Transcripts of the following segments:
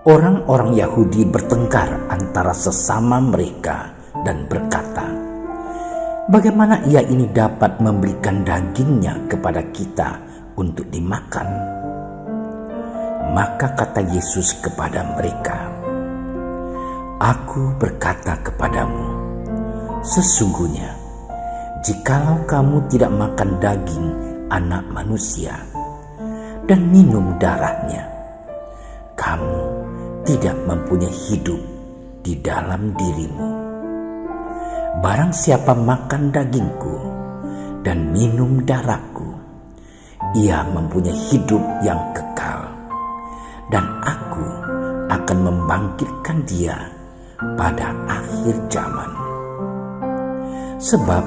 Orang-orang Yahudi bertengkar antara sesama mereka dan berkata, "Bagaimana ia ini dapat memberikan dagingnya kepada kita untuk dimakan?" Maka kata Yesus kepada mereka, "Aku berkata kepadamu, sesungguhnya jikalau kamu tidak makan daging Anak Manusia dan minum darahnya, kamu tidak mempunyai hidup di dalam dirimu. Barang siapa makan dagingku dan minum darahku, ia mempunyai hidup yang kekal, dan aku akan membangkitkan dia pada akhir zaman. Sebab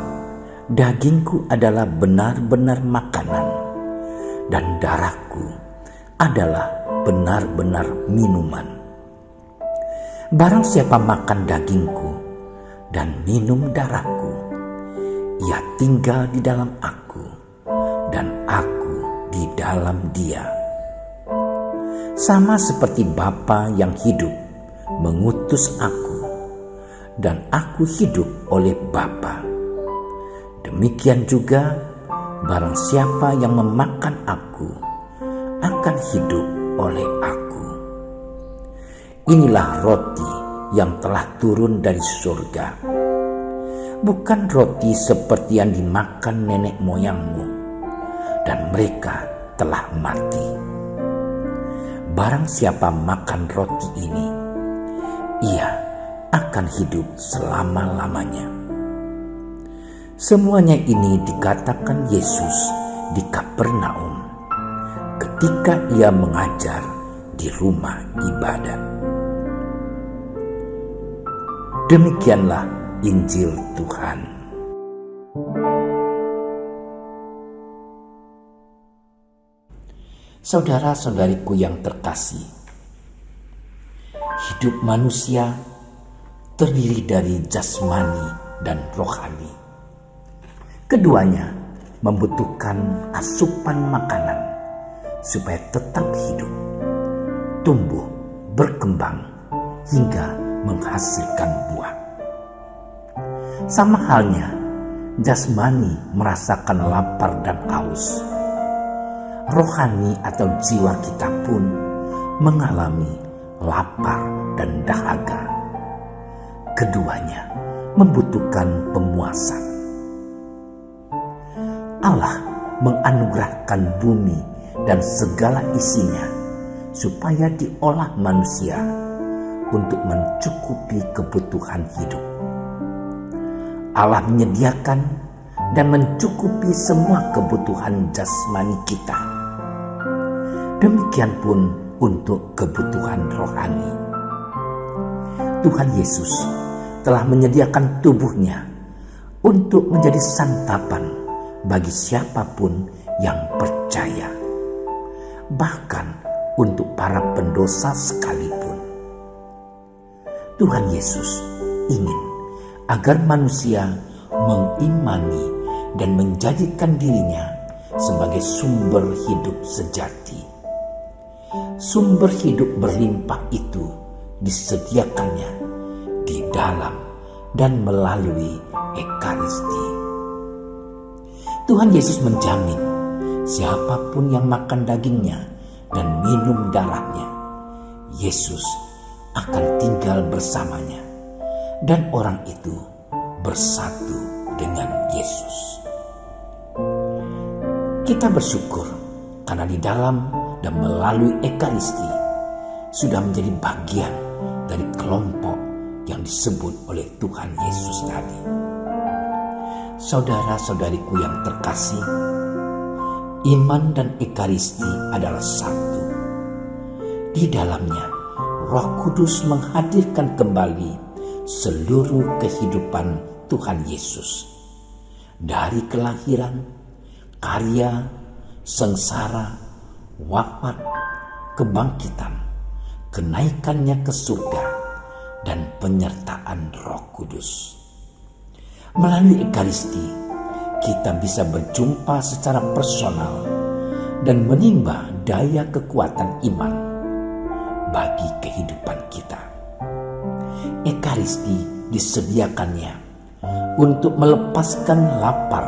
dagingku adalah benar-benar makanan, dan darahku adalah benar-benar minuman. Barang siapa makan dagingku dan minum darahku, ia tinggal di dalam aku, dan aku di dalam dia. Sama seperti Bapa yang hidup mengutus aku, dan aku hidup oleh Bapa, demikian juga barang siapa yang memakan aku akan hidup oleh aku. Inilah roti yang telah turun dari surga, bukan roti seperti yang dimakan nenek moyangmu, dan mereka telah mati. Barang siapa makan roti ini, ia akan hidup selama-lamanya." Semuanya ini dikatakan Yesus di Kapernaum ketika ia mengajar di rumah ibadat. Demikianlah Injil Tuhan. Saudara-saudariku yang terkasih, hidup manusia terdiri dari jasmani dan rohani. Keduanya membutuhkan asupan makanan supaya tetap hidup, tumbuh, berkembang, hingga menghasilkan buah. Sama halnya, jasmani merasakan lapar dan haus. Rohani atau jiwa kita pun mengalami lapar dan dahaga. Keduanya membutuhkan pemuasan. Allah menganugerahkan bumi dan segala isinya supaya diolah manusia untuk mencukupi kebutuhan hidup. Allah menyediakan dan mencukupi semua kebutuhan jasmani kita. Demikian pun untuk kebutuhan rohani. Tuhan Yesus telah menyediakan tubuhnya untuk menjadi santapan bagi siapapun yang percaya, bahkan untuk para pendosa sekalipun. Tuhan Yesus ingin agar manusia mengimani dan menjadikan dirinya sebagai sumber hidup sejati. Sumber hidup berlimpah itu disediakannya di dalam dan melalui Ekaristi. Tuhan Yesus menjamin siapapun yang makan dagingnya dan minum darahnya, Yesus akan tinggal bersamanya, dan orang itu bersatu dengan Yesus. Kita bersyukur karena di dalam dan melalui Ekaristi sudah menjadi bagian dari kelompok yang disebut oleh Tuhan Yesus tadi. Saudara-saudariku yang terkasih, iman dan Ekaristi adalah satu. Di dalamnya Roh Kudus menghadirkan kembali seluruh kehidupan Tuhan Yesus. Dari kelahiran, karya, sengsara, wafat, kebangkitan, kenaikannya ke surga, dan penyertaan Roh Kudus. Melalui Ekaristi, kita bisa berjumpa secara personal dan menimba daya kekuatan iman, bagi kehidupan kita. Ekaristi disediakannya untuk melepaskan lapar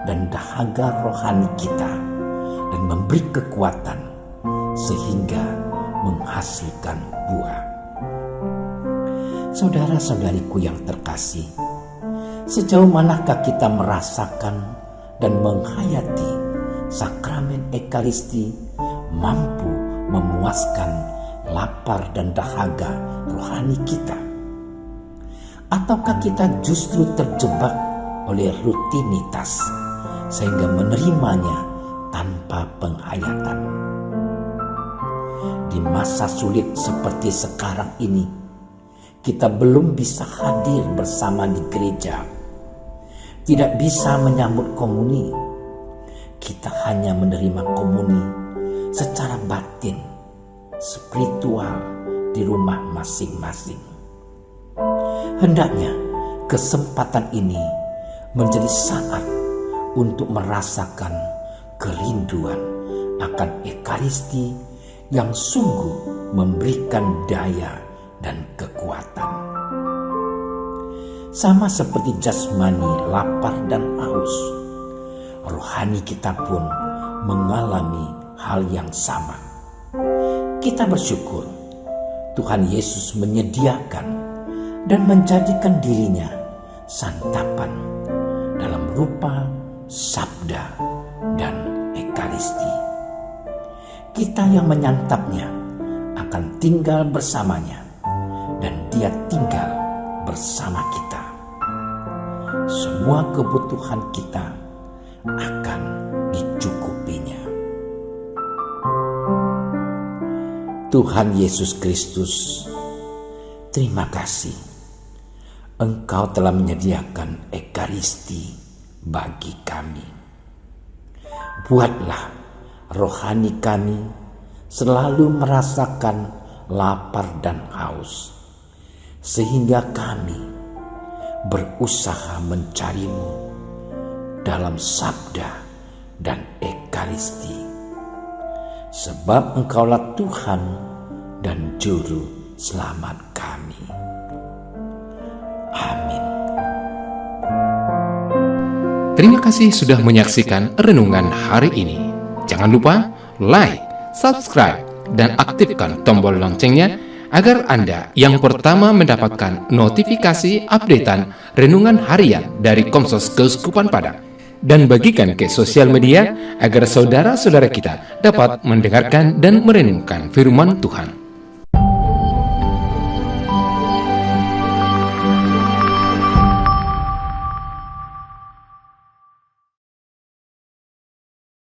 dan dahaga rohani kita dan memberi kekuatan sehingga menghasilkan buah. Saudara-saudariku yang terkasih, sejauh manakah kita merasakan dan menghayati sakramen Ekaristi mampu memuaskan lapar dan dahaga rohani kita? Ataukah kita justru terjebak oleh rutinitas sehingga menerimanya tanpa penghayatan? Di masa sulit seperti sekarang ini, kita belum bisa hadir bersama di gereja, tidak bisa menyambut komuni. Kita hanya menerima komuni secara batin, spiritual di rumah masing-masing. Hendaknya kesempatan ini menjadi saat untuk merasakan kerinduan akan Ekaristi yang sungguh memberikan daya dan kekuatan. Sama seperti jasmani lapar dan haus, rohani kita pun mengalami hal yang sama. Kita bersyukur Tuhan Yesus menyediakan dan menjadikan dirinya santapan dalam rupa sabda dan Ekaristi. Kita yang menyantapnya akan tinggal bersamanya dan dia tinggal bersama kita. Semua kebutuhan kita akan dicukupinya. Tuhan Yesus Kristus, terima kasih. Engkau telah menyediakan Ekaristi bagi kami. Buatlah rohani kami selalu merasakan lapar dan haus, sehingga kami berusaha mencari-Mu dalam sabda dan Ekaristi, sebab Engkaulah Tuhan dan Juru Selamat kami. Amin. Terima kasih sudah menyaksikan renungan hari ini. Jangan lupa like, subscribe, dan aktifkan tombol loncengnya agar Anda yang pertama mendapatkan notifikasi updatean renungan harian dari Komsos Keuskupan Padang. Dan bagikan ke sosial media agar saudara-saudara kita dapat mendengarkan dan merenungkan firman Tuhan.